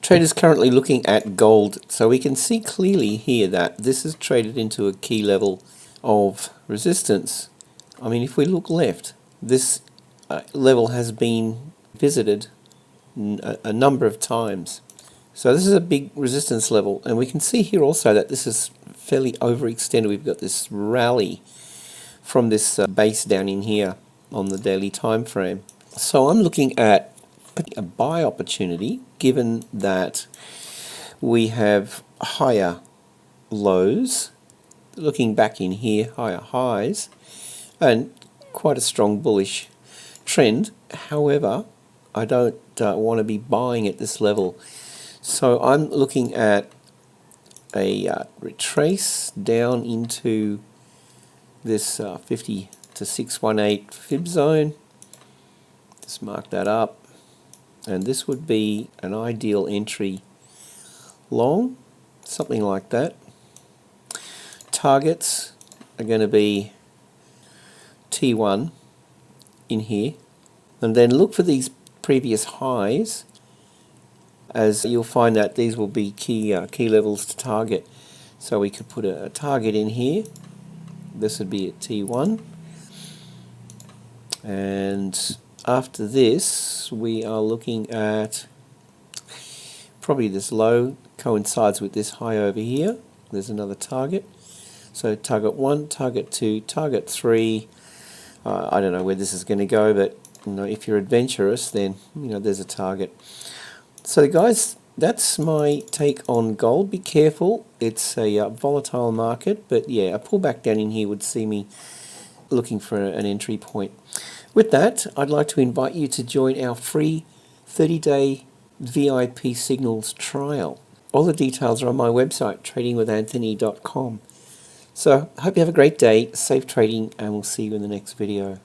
Traders currently looking at gold, so we can see clearly here that this is traded into a key level of resistance. I mean, if we look left, this level has been visited a number of times. So this is a big resistance level, and we can see here also that this is fairly overextended. We've got this rally from this base down in here on the daily time frame. So I'm looking at a buy opportunity, given that we have higher lows, looking back in here, higher highs, and quite a strong bullish trend. However, I don't want to be buying at this level. So I'm looking at a retrace down into this 50 to 618 fib zone. Just mark that up. And this would be an ideal entry long, something like that. Targets are going to be T1 in here. And then look for these previous highs, as you'll find that these will be key levels to target. So we could put a target in here. This would be at T1. And after this, we are looking at probably this low coincides with this high over here. There's another target. So target 1, target 2, target 3. I don't know where this is going to go, but if you're adventurous, then there's a target. So guys, that's my take on gold. Be careful, it's a volatile market, but yeah, a pullback down in here would see me looking for an entry point. With that, I'd like to invite you to join our free 30-day VIP signals trial. All the details are on my website, tradingwithanthony.com. So, I hope you have a great day, safe trading, and we'll see you in the next video.